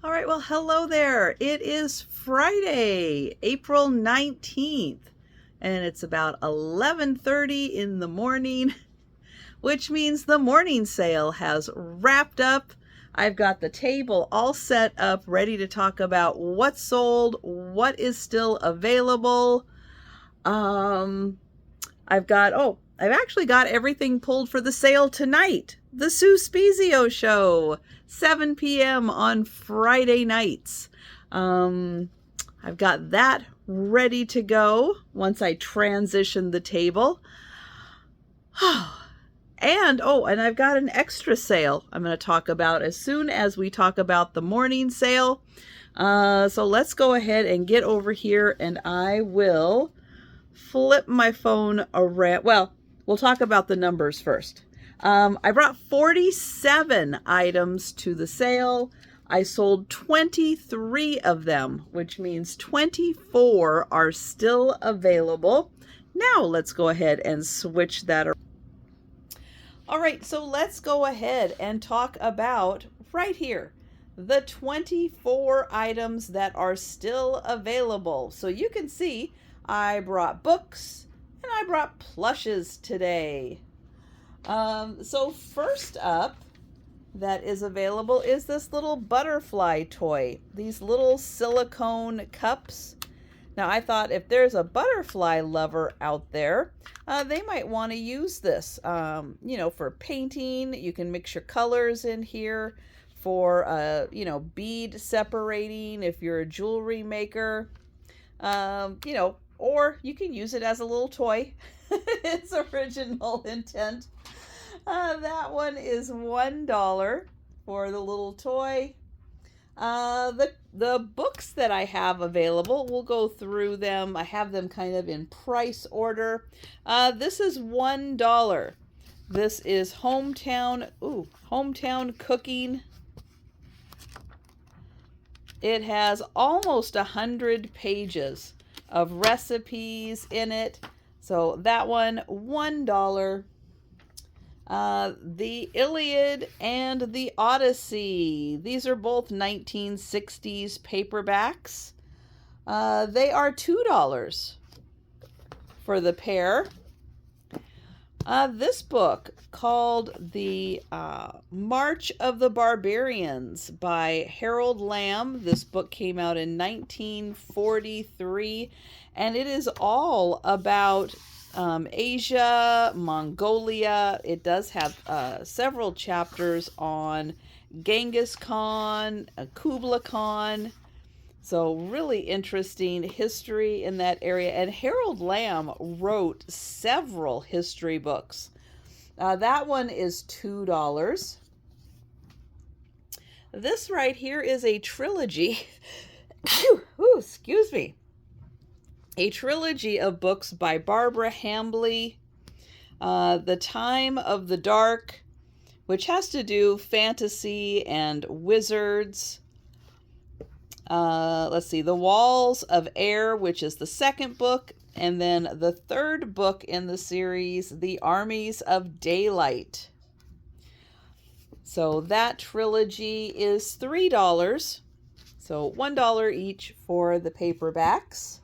All right, well, hello there. It is Friday, April 19th, and it's about 11:30 in the morning, which means the morning sale has wrapped up. I've got the table all set up, ready to talk about what's sold, what is still available. I've actually got everything pulled for the sale tonight. The Sue Spezio Show, 7 p.m. on Friday nights. I've got that ready to go once I transition the table. And I've got an extra sale I'm going to talk about as soon as we talk about the morning sale. So let's go ahead and get over here, and I will flip my phone around. Well, we'll talk about the numbers first. I brought 47 items to the sale. I sold 23 of them, which means 24 are still available. Now let's go ahead and switch that around. All right, so let's go ahead and talk about right here, the 24 items that are still available. So you can see I brought books and I brought plushes today. So first up that is available is this little butterfly toy, these little silicone cups. Now I thought if there's a butterfly lover out there, they might want to use this, for painting. You can mix your colors in here for, bead separating if you're a jewelry maker, or you can use it as a little toy. Its original intent. That one is $1 for the little toy. The books that I have available, we'll go through them. I have them kind of in price order. This is $1. This is Hometown Cooking. It has almost 100 pages of recipes in it. So that one, $1. The Iliad and the Odyssey. These are both 1960s paperbacks. They are $2 for the pair. This book called The March of the Barbarians by Harold Lamb. This book came out in 1943, and it is all about Asia, Mongolia. It does have several chapters on Genghis Khan, Kublai Khan. So really interesting history in that area. And Harold Lamb wrote several history books. That one is $2. This right here is a trilogy. Ooh, excuse me. A trilogy of books by Barbara Hambly. The Time of the Dark, which has to do fantasy and wizards. Let's see, The Walls of Air, which is the second book. And then the third book in the series, The Armies of Daylight. So that trilogy is $3. So $1 each for the paperbacks.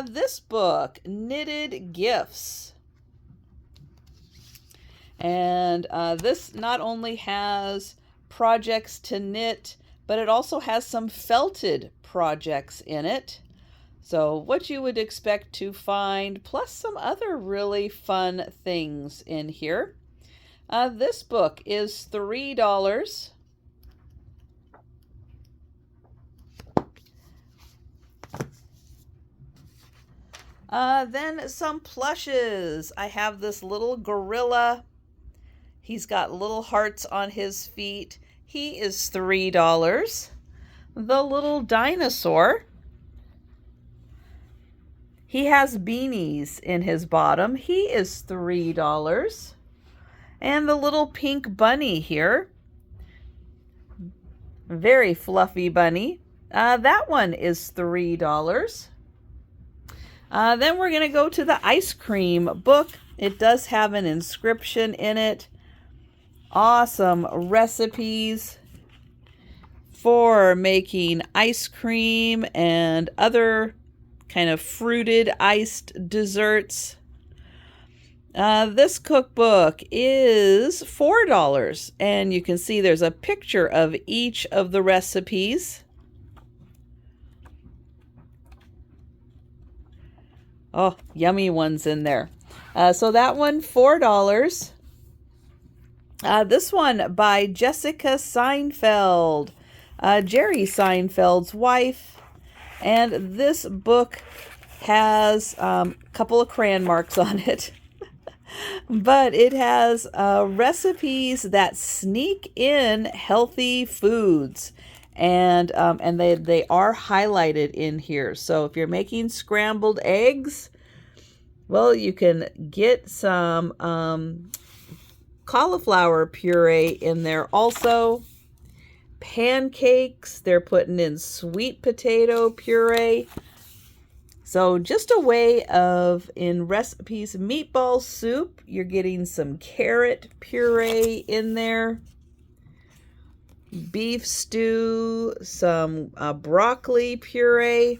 This book, Knitted Gifts. And this not only has projects to knit, but it also has some felted projects in it. So what you would expect to find, plus some other really fun things in here. This book is $3. Then some plushes. I have this little gorilla. He's got little hearts on his feet. He is $3. The little dinosaur. He has beanies in his bottom. He is $3. And the little pink bunny here. Very fluffy bunny. That one is $3. Then we're going to go to the ice cream book. It does have an inscription in it. Awesome recipes. for making ice cream and other kind of fruited iced desserts. This cookbook is $4, and you can see there's a picture of each of the recipes. Oh, yummy ones in there. So that one, $4. This one by Jessica Seinfeld, Jerry Seinfeld's wife. And this book has a couple of crayon marks on it. But it has recipes that sneak in healthy foods. And they are highlighted in here. So if you're making scrambled eggs, well, you can get some cauliflower puree in there also. Pancakes, they're putting in sweet potato puree. So just a way of, in recipes, meatball soup, you're getting some carrot puree in there. Beef stew, some broccoli puree.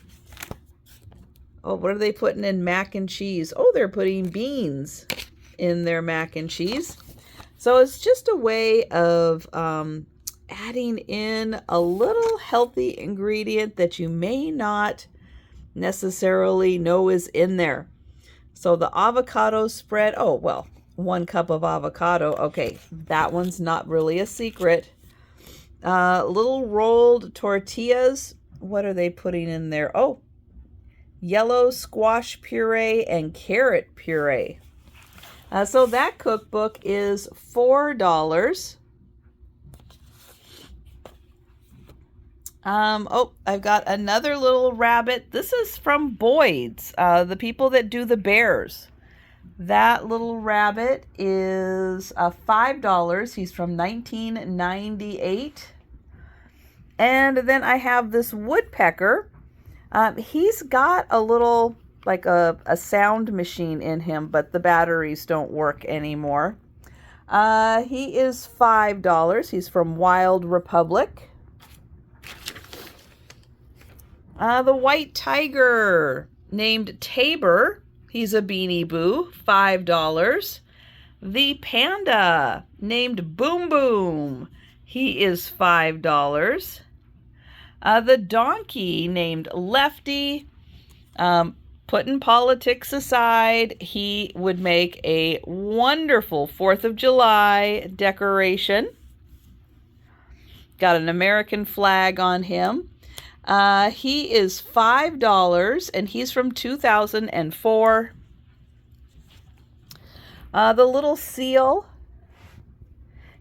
Oh, what are they putting in mac and cheese? Oh, they're putting beans in their mac and cheese. So it's just a way of adding in a little healthy ingredient that you may not necessarily know is in there. So the avocado spread, oh, well, 1 cup of avocado. Okay, that one's not really a secret. Little rolled tortillas. What are they putting in there? Oh, yellow squash puree and carrot puree. So that cookbook is $4. Oh, I've got another little rabbit. This is from Boyd's, the people that do the bears. That little rabbit is $5. He's from 1998. And then I have this woodpecker. He's got a little, like a sound machine in him, but the batteries don't work anymore. He is $5. He's from Wild Republic. The white tiger named Tabor. He's a Beanie Boo, $5. The panda named Boom Boom. He is $5. The donkey named Lefty. Putting politics aside, he would make a wonderful 4th of July decoration. Got an American flag on him. He is $5, and he's from 2004. The little seal,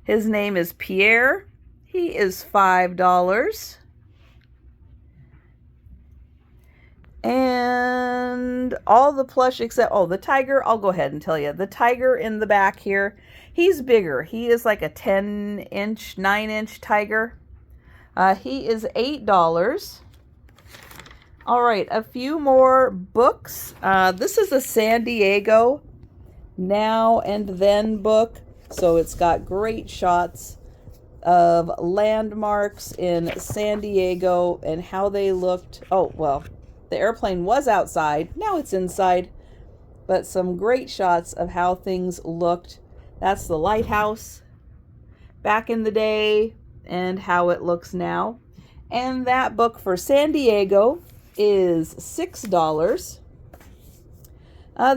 his name is Pierre. He is $5. And all the plush except, oh, the tiger, I'll go ahead and tell you. The tiger in the back here, he's bigger. He is like a 10-inch, 9-inch tiger. He is $8. All right, a few more books. This is a San Diego Now and Then book. So it's got great shots of landmarks in San Diego and how they looked. Oh, well, the airplane was outside. Now it's inside. But some great shots of how things looked. That's the lighthouse back in the day and how it looks now. And that book for San Diego is $6.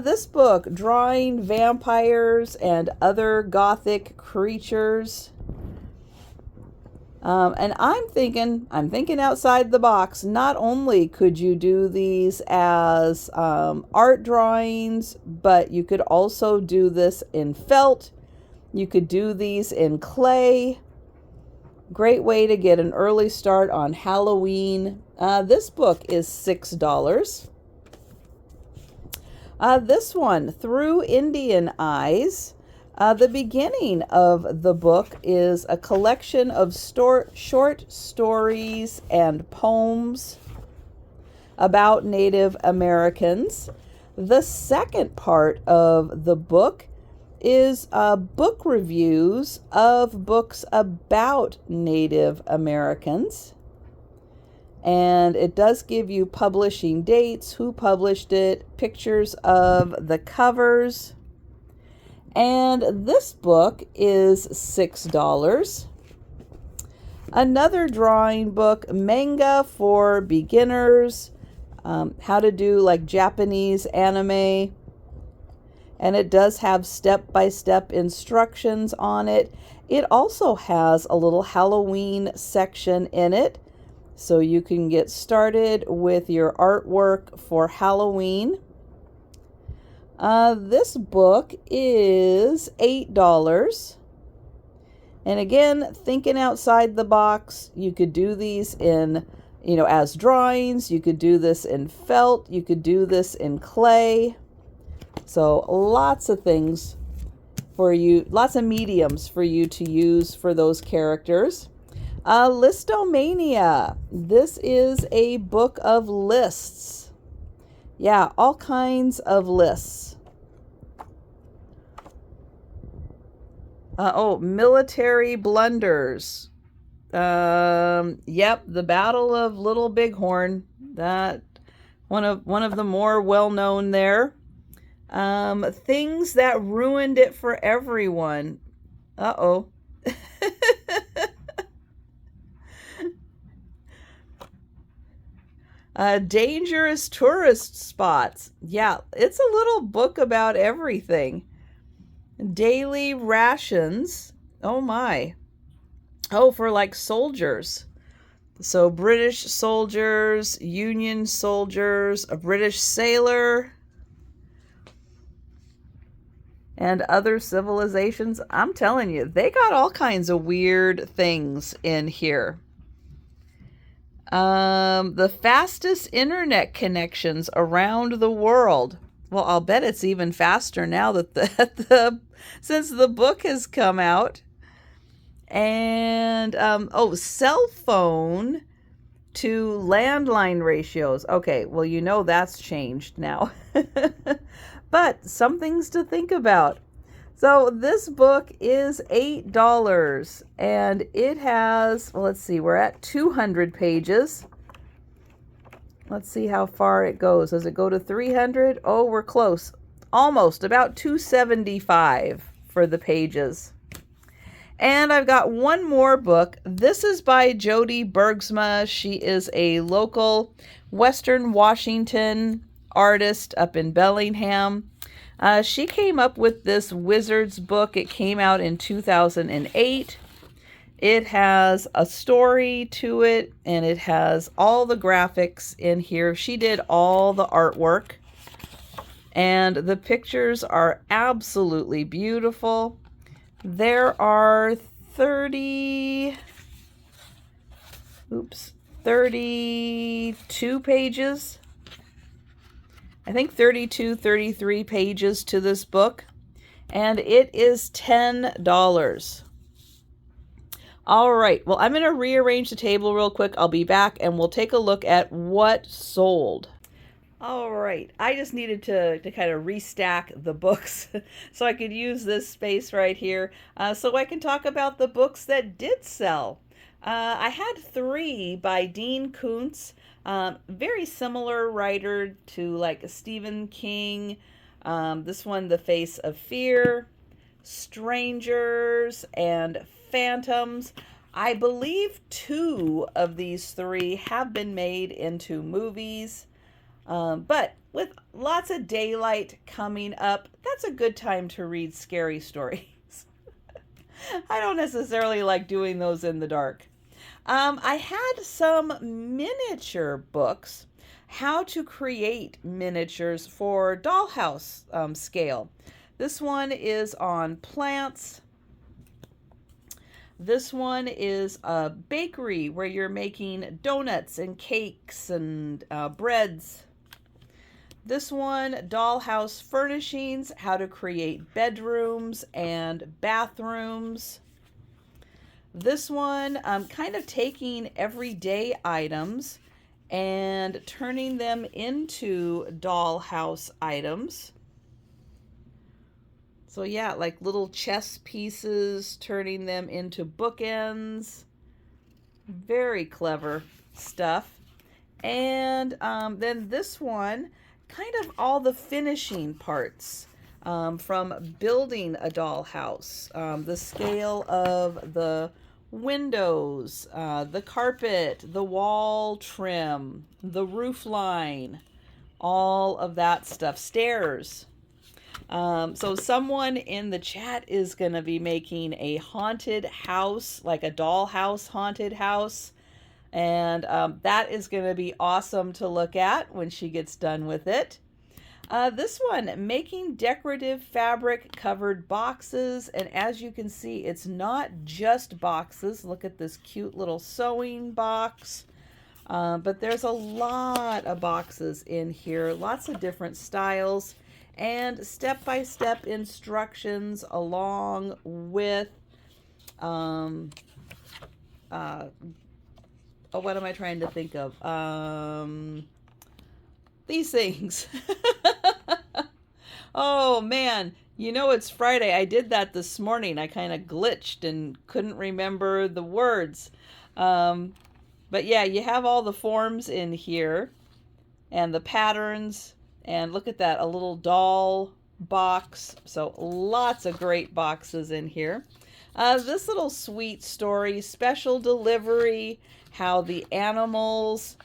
This book, Drawing Vampires and Other Gothic Creatures. And I'm thinking outside the box. Not only could you do these as art drawings, but you could also do this in felt. You could do these in clay. Great way to get an early start on Halloween. This book is $6. This one, Through Indian Eyes. The beginning of the book is a collection of short stories and poems about Native Americans. The second part of the book is book reviews of books about Native Americans. And it does give you publishing dates, who published it, pictures of the covers. And this book is $6. Another drawing book, manga for beginners, how to do like Japanese anime. And it does have step-by-step instructions on it. It also has a little Halloween section in it, so you can get started with your artwork for Halloween. This book is $8. And again, thinking outside the box, you could do these in, as drawings. You could do this in felt. You could do this in clay. So lots of things for you, lots of mediums for you to use for those characters. Listomania. This is a book of lists. Yeah, all kinds of lists. Military blunders. Yep, the Battle of Little Bighorn. That one of the more well-known there. Things that ruined it for everyone. Uh-oh. Dangerous tourist spots. Yeah, it's a little book about everything. Daily rations. Oh my. Oh, for like soldiers. So British soldiers, Union soldiers, a British sailor, and other civilizations. I'm telling you, they got all kinds of weird things in here. The fastest internet connections around the world. Well, I'll bet it's even faster now that since the book has come out. And cell phone to landline ratios. Okay, well, that's changed now. But some things to think about. So this book is $8, and it has, let's see, we're at 200 pages. Let's see how far it goes. Does it go to 300? Oh, we're close. Almost, about 275 for the pages. And I've got one more book. This is by Jody Bergsma. She is a local Western Washington artist up in Bellingham. She came up with this Wizards book. It came out in 2008. It has a story to it, and it has all the graphics in here. She did all the artwork, and the pictures are absolutely beautiful. There are 32 pages. I think 32, 33 pages to this book, and it is $10. All right, well, I'm going to rearrange the table real quick. I'll be back, and we'll take a look at what sold. All right, I just needed to kind of restack the books so I could use this space right here so I can talk about the books that did sell. I had 3 by Dean Koontz, very similar writer to like Stephen King. This one, The Face of Fear, Strangers, and Phantoms. I believe 2 of these 3 have been made into movies. But with lots of daylight coming up, that's a good time to read scary stories. I don't necessarily like doing those in the dark. I had some miniature books, how to create miniatures for dollhouse scale. This one is on plants. This one is a bakery where you're making donuts and cakes and breads. This one, dollhouse furnishings, how to create bedrooms and bathrooms. This one, kind of taking everyday items and turning them into dollhouse items. So yeah, like little chess pieces, turning them into bookends. Very clever stuff. And then this one, kind of all the finishing parts from building a dollhouse. The scale of the windows, the carpet, the wall trim, the roof line, all of that stuff. Stairs. So someone in the chat is going to be making a haunted house, like a dollhouse haunted house. And that is going to be awesome to look at when she gets done with it. This one, making decorative fabric covered boxes. And as you can see, it's not just boxes. Look at this cute little sewing box. But there's a lot of boxes in here, lots of different styles, and step-by-step instructions along with, what am I trying to think of? These things. Oh, man. You know, it's Friday. I did that this morning. I kind of glitched and couldn't remember the words. But yeah, you have all the forms in here and the patterns. And look at that, a little doll box. So lots of great boxes in here. This little sweet story, special delivery, how the animals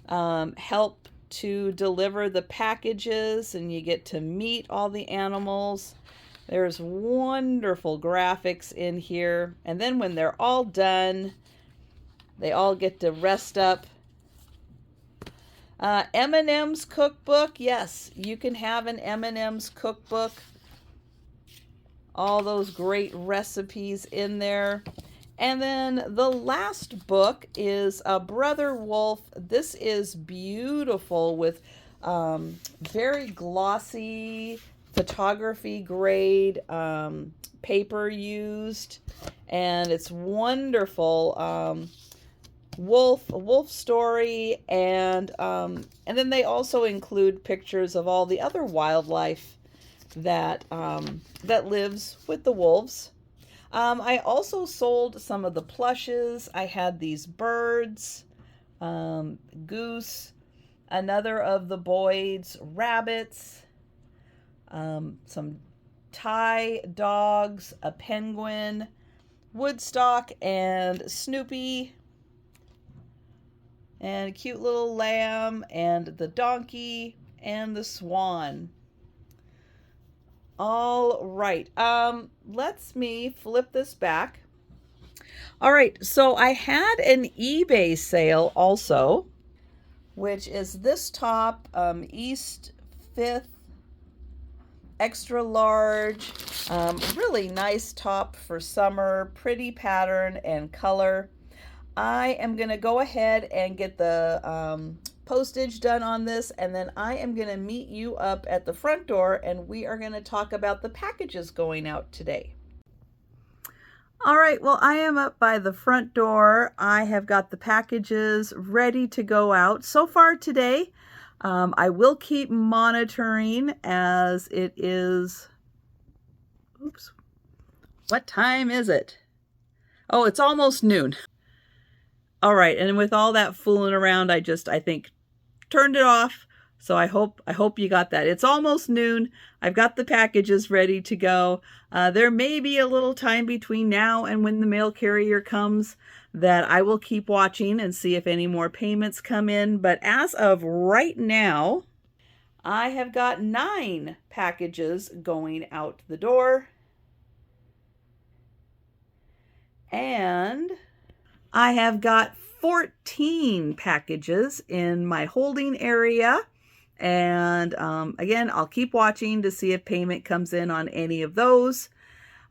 help to deliver the packages and you get to meet all the animals. There's wonderful graphics in here. And then when they're all done, they all get to rest up. M&M's cookbook. Yes, you can have an M&M's cookbook. All those great recipes in there. And then the last book is Brother Wolf. This is beautiful with very glossy photography grade paper used. And it's wonderful. Wolf story, and then they also include pictures of all the other wildlife that that lives with the wolves. I also sold some of the plushes. I had these birds, goose, another of the Boyd's rabbits, some Thai dogs, a penguin, Woodstock, and Snoopy, and a cute little lamb, and the donkey, and the swan. All right, let's me flip this back. All right, so I had an eBay sale also, which is this top, East 5th, extra large, really nice top for summer, pretty pattern and color. I am going to go ahead and get the postage done on this, and then I am going to meet you up at the front door, and we are going to talk about the packages going out today. All right, well, I am up by the front door. I have got the packages ready to go out. So far today, I will keep monitoring as it is, oops, what time is it? Oh, it's almost noon. All right, and with all that fooling around, I think turned it off. So I hope you got that. It's almost noon. I've got the packages ready to go. There may be a little time between now and when the mail carrier comes that I will keep watching and see if any more payments come in. But as of right now, I have got 9 packages going out the door. And I have got 14 packages in my holding area. And again, I'll keep watching to see if payment comes in on any of those.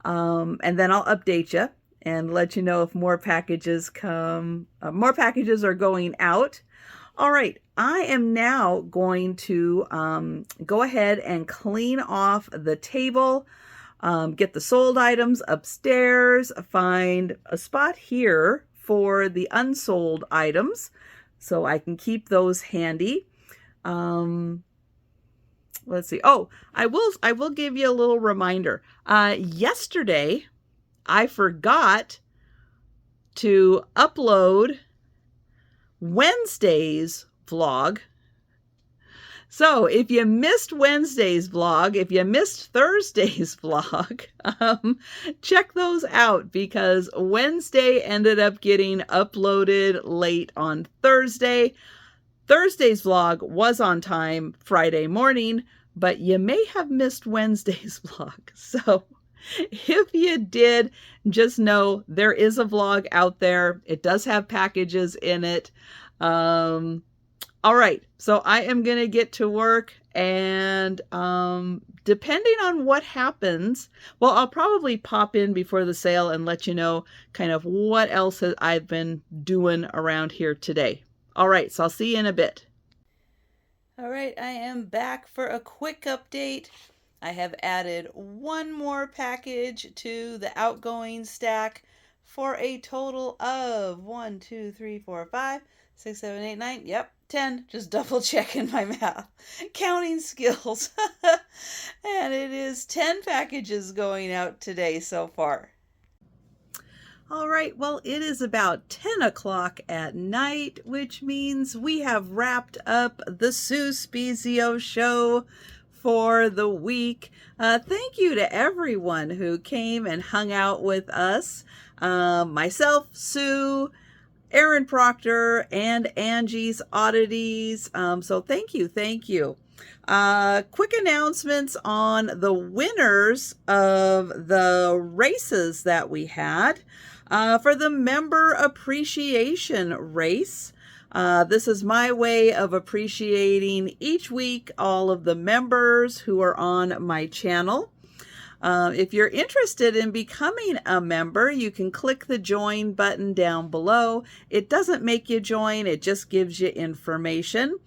And then I'll update you and let you know if more packages come, more packages are going out. All right, I am now going to go ahead and clean off the table, get the sold items upstairs, find a spot here for the unsold items so I can keep those handy. Let's see. Oh, I will give you a little reminder. Yesterday, I forgot to upload Wednesday's vlog. So if you missed Wednesday's vlog, if you missed Thursday's vlog, check those out because Wednesday ended up getting uploaded late on Thursday. Thursday's vlog was on time Friday morning, but you may have missed Wednesday's vlog. So if you did, just know there is a vlog out there. It does have packages in it. All right, so I am going to get to work and depending on what happens, well, I'll probably pop in before the sale and let you know kind of what else I've been doing around here today. All right, so I'll see you in a bit. All right, I am back for a quick update. I have added one more package to the outgoing stack for a total of 1, 2, 3, 4, 5, 6, 7, 8, 9. Yep, 10. Just double checking my math. Counting skills. And it is 10 packages going out today so far. All right, well, it is about 10 o'clock at night, which means we have wrapped up the Sue Spezio show for the week. Thank you to everyone who came and hung out with us. Myself, Sue, Aaron Proctor, and Angie's Oddities. So thank you, thank you. Quick announcements on the winners of the races that we had. For the member appreciation race, this is my way of appreciating each week all of the members who are on my channel. If you're interested in becoming a member, you can click the join button down below. It doesn't make you join, it just gives you information.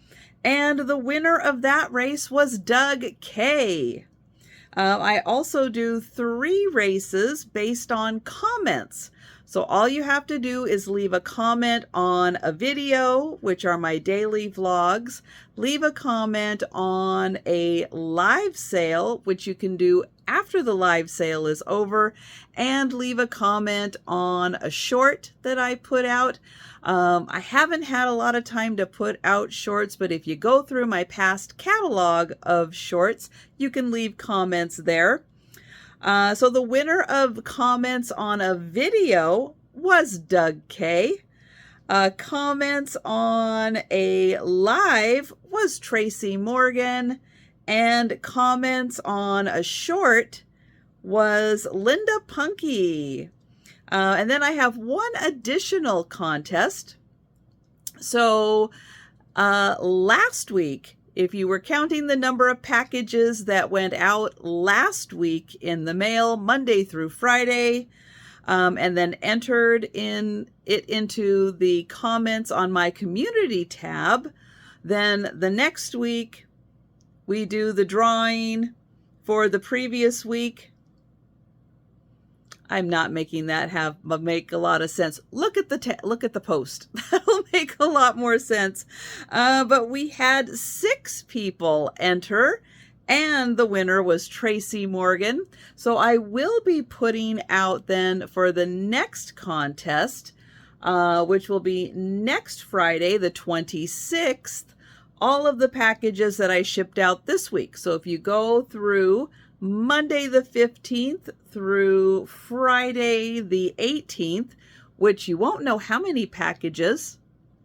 And the winner of that race was Doug K. I also do 3 races based on comments. So all you have to do is leave a comment on a video, which are my daily vlogs, leave a comment on a live sale, which you can do after the live sale is over, and leave a comment on a short that I put out. I haven't had a lot of time to put out shorts, but if you go through my past catalog of shorts, you can leave comments there. So the winner of comments on a video was Doug K. Comments on a live was Tracy Morgan. And comments on a short was Linda Punky. And then I have one additional contest. So last week, if you were counting the number of packages that went out last week in the mail, Monday through Friday, and then entered into the comments on my community tab, then the next week we do the drawing for the previous week. I'm not making that make a lot of sense. Look at the post. That'll make a lot more sense. But we had 6 people enter, and the winner was Tracy Morgan. So I will be putting out then for the next contest, which will be next Friday, the 26th, all of the packages that I shipped out this week. So if you go through Monday the 15th through Friday the 18th, which you won't know how many packages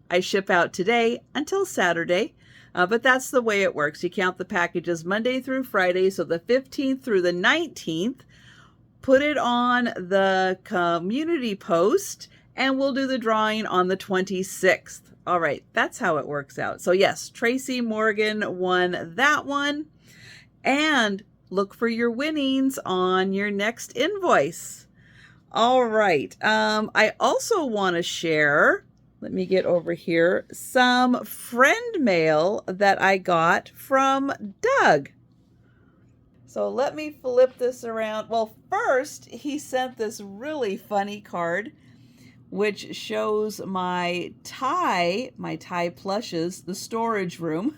I ship out today until Saturday, but that's the way it works. You count the packages Monday through Friday, so the 15th through the 19th, put it on the community post, and we'll do the drawing on the 26th. All right, that's how it works out. So yes, Tracy Morgan won that one. And look for your winnings on your next invoice. All right. I also want to share, let me get over here, some friend mail that I got from Doug. So let me flip this around. Well, first, he sent this really funny card, which shows my tie plushes, the storage room.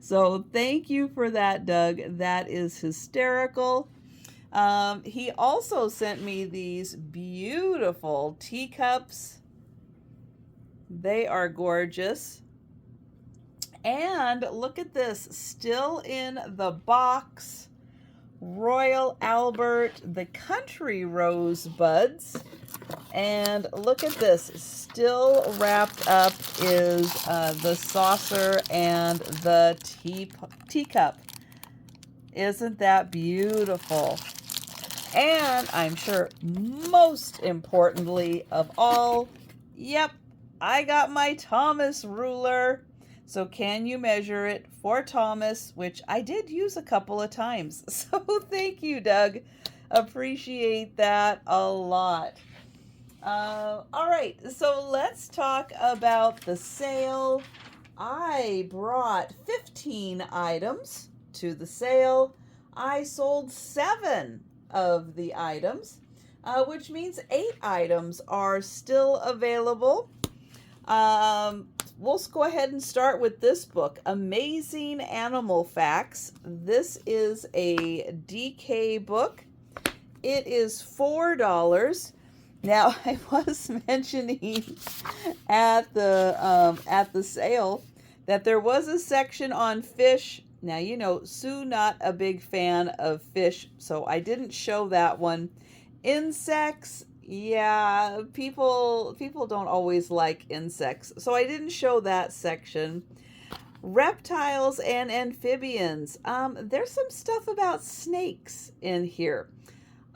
So thank you for that, Doug. That is hysterical. He also sent me these beautiful teacups. They are gorgeous. And look at this, still in the box, Royal Albert, the country rosebuds. And look at this, still wrapped up is the saucer and the teacup. Isn't that beautiful? And I'm sure most importantly of all, yep, I got my Thomas ruler. So can you measure it for Thomas, which I did use a couple of times. So thank you, Doug. Appreciate that a lot. All right, so let's talk about the sale. I brought 15 items to the sale. I sold 7 of the items, which means 8 items are still available. We'll go ahead and start with this book, Amazing Animal Facts. This is a DK book. It is $4. Now, I was mentioning at the sale that there was a section on fish. Now, you know, Sue not a big fan of fish, so I didn't show that one. Insects, yeah, people don't always like insects, so I didn't show that section. Reptiles and amphibians. There's some stuff about snakes in here.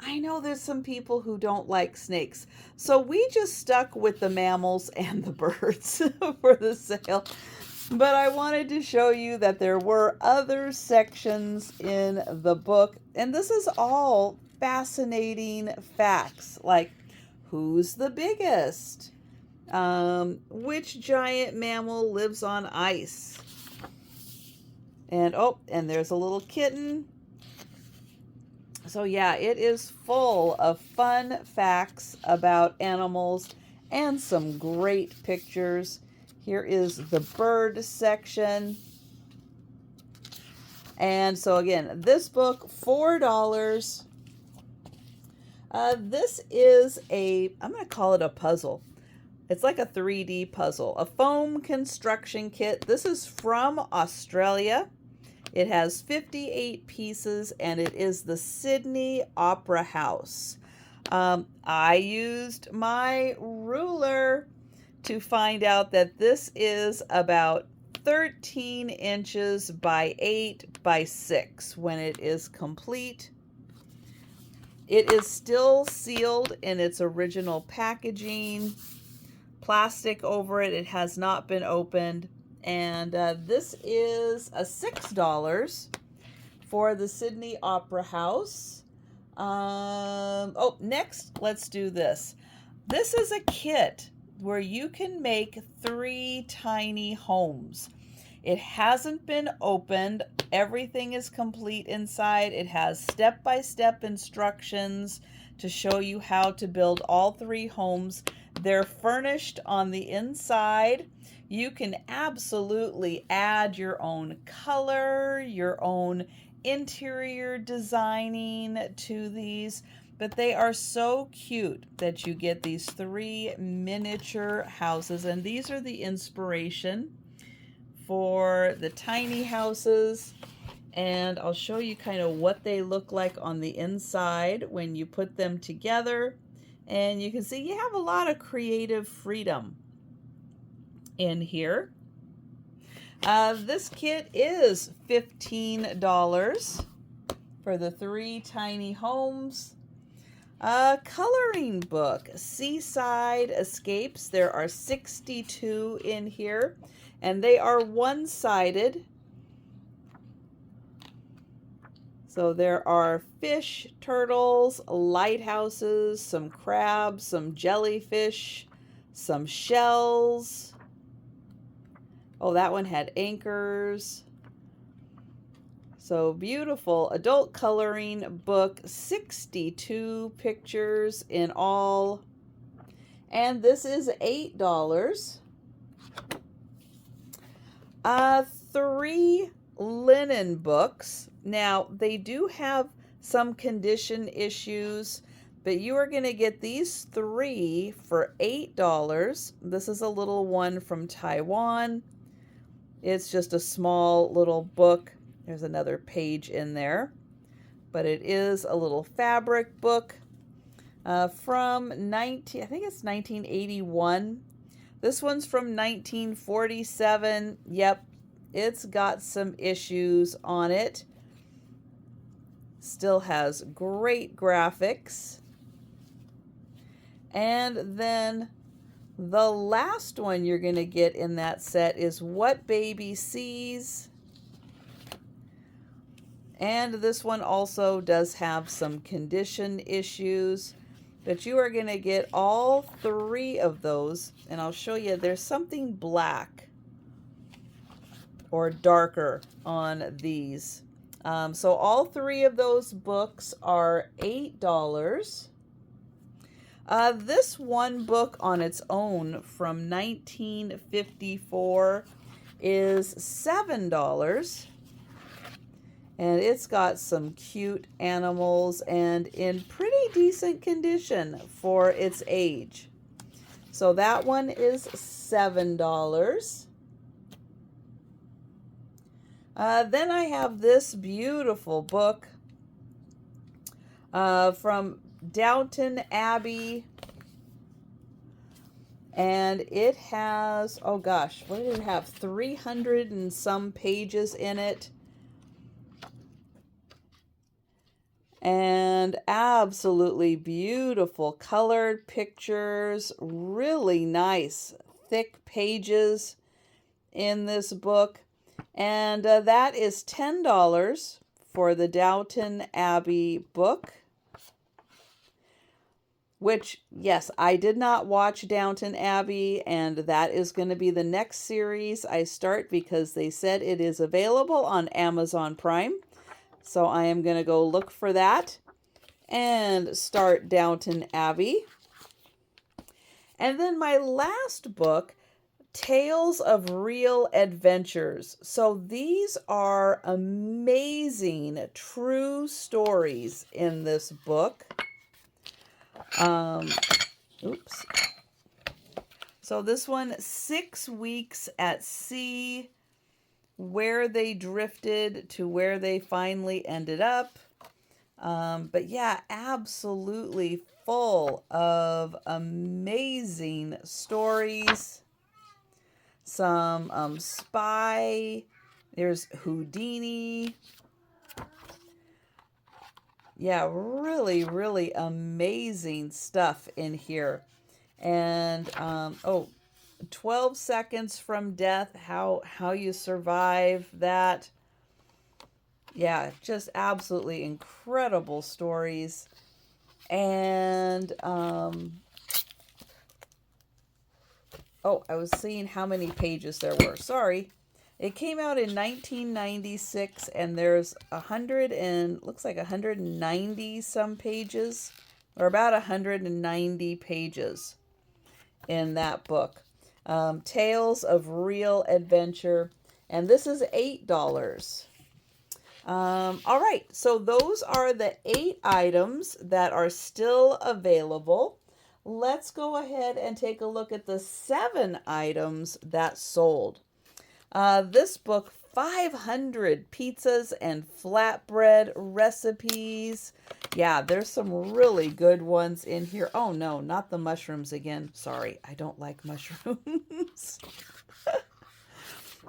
I know there's some people who don't like snakes, so we just stuck with the mammals and the birds for the sale. But I wanted to show you that there were other sections in the book, and this is all fascinating facts, like who's the biggest, which giant mammal lives on ice, and and there's a little kitten. So yeah, it is full of fun facts about animals and some great pictures. Here is the bird section. And so again, this book, $4. This is I'm going to call it a puzzle. It's like a 3D puzzle, a foam construction kit. This is from Australia. It has 58 pieces, and it is the Sydney Opera House. I used my ruler to find out that this is about 13 inches by 8 by 6 when it is complete. It is still sealed in its original packaging. Plastic over it. It has not been opened. And this is a $6 for the Sydney Opera House. Next, let's do this. This is a kit where you can make 3 tiny homes. It hasn't been opened. Everything is complete inside. It has step-by-step instructions to show you how to build all 3 homes. They're furnished on the inside. You can absolutely add your own color, your own interior designing to these, but they are so cute that you get these 3 miniature houses, and these are the inspiration for the tiny houses. And I'll show you kind of what they look like on the inside when you put them together. And you can see you have a lot of creative freedom in here. This kit is $15 for the 3 tiny homes. Coloring book, Seaside Escapes. There are 62 in here, and they are one-sided. So there are fish, turtles, lighthouses, some crabs, some jellyfish, some shells. Oh, that one had anchors. So beautiful adult coloring book, 62 pictures in all. And this is $8. 3 linen books. Now, they do have some condition issues, but you are going to get these 3 for $8. This is a little one from Taiwan. It's just a small little book. There's another page in there, but it is a little fabric book from I think it's 1981. This one's from 1947. Yep, it's got some issues on it. Still has great graphics. And then the last one you're going to get in that set is What Baby Sees. And this one also does have some condition issues, but you are going to get all 3 of those. And I'll show you, there's something black or darker on these. So all 3 of those books are $8. This one book on its own from 1954 is $7. And it's got some cute animals and in pretty decent condition for its age. So that one is $7. Then I have this beautiful book from Downton Abbey, and it has, oh gosh, what did it have? 300 and some pages in it, and absolutely beautiful colored pictures, really nice thick pages in this book, and that is $10 for the Downton Abbey book. Which, yes, I did not watch Downton Abbey, and that is going to be the next series I start because they said it is available on Amazon Prime. So I am going to go look for that and start Downton Abbey. And then my last book, Tales of Real Adventures. So these are amazing true stories in this book. Oops. So this one, 6 weeks at sea, where they drifted to where they finally ended up. But yeah, absolutely full of amazing stories. Some spy. There's Houdini. Yeah, really, really amazing stuff in here. And, 12 seconds from death, how you survive that. Yeah, just absolutely incredible stories. And, I was seeing how many pages there were. Sorry. It came out in 1996, and there's looks like 190 some pages, or about 190 pages in that book. Tales of Real Adventure, and this is $8. All right, so those are the 8 items that are still available. Let's go ahead and take a look at the 7 items that sold. This book, 500 pizzas and flatbread recipes. Yeah, there's some really good ones in here. Oh no, not the mushrooms again. Sorry, I don't like mushrooms.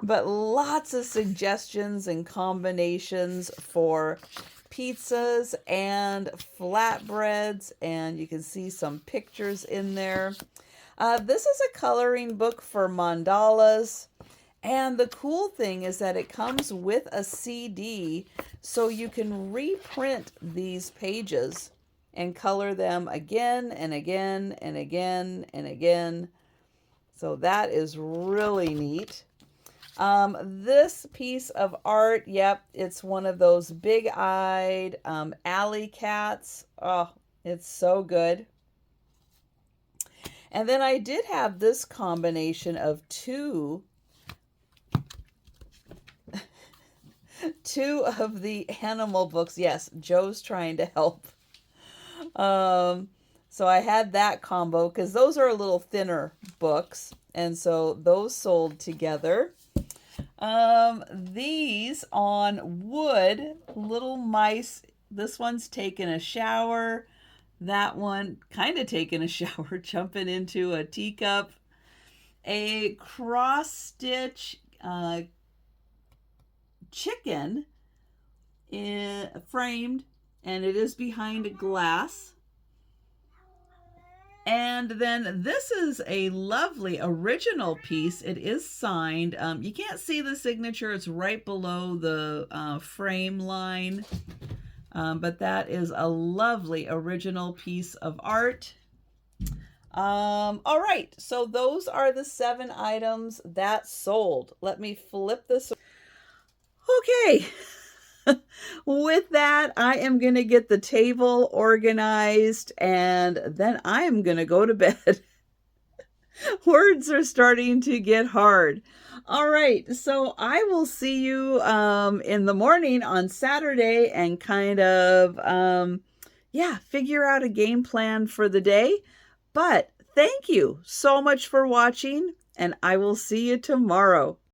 But lots of suggestions and combinations for pizzas and flatbreads, and you can see some pictures in there. This is a coloring book for mandalas. And the cool thing is that it comes with a CD, so you can reprint these pages and color them again and again and again and again. So that is really neat. This piece of art, yep, it's one of those big-eyed alley cats. Oh, it's so good. And then I did have this combination of two of the animal books. Yes, Joe's trying to help. So I had that combo because those are a little thinner books, and so those sold together. These on wood, little mice. This one's taking a shower. That one kind of taking a shower, jumping into a teacup. A cross stitch chicken framed, and it is behind a glass. And then this is a lovely original piece. It is signed. You can't see the signature. It's right below the frame line. But that is a lovely original piece of art. All right, so those are the 7 items that sold. Let me flip this. Okay. With that, I am going to get the table organized and then I am going to go to bed. Words are starting to get hard. All right, so I will see you in the morning on Saturday and kind of, figure out a game plan for the day. But thank you so much for watching, and I will see you tomorrow.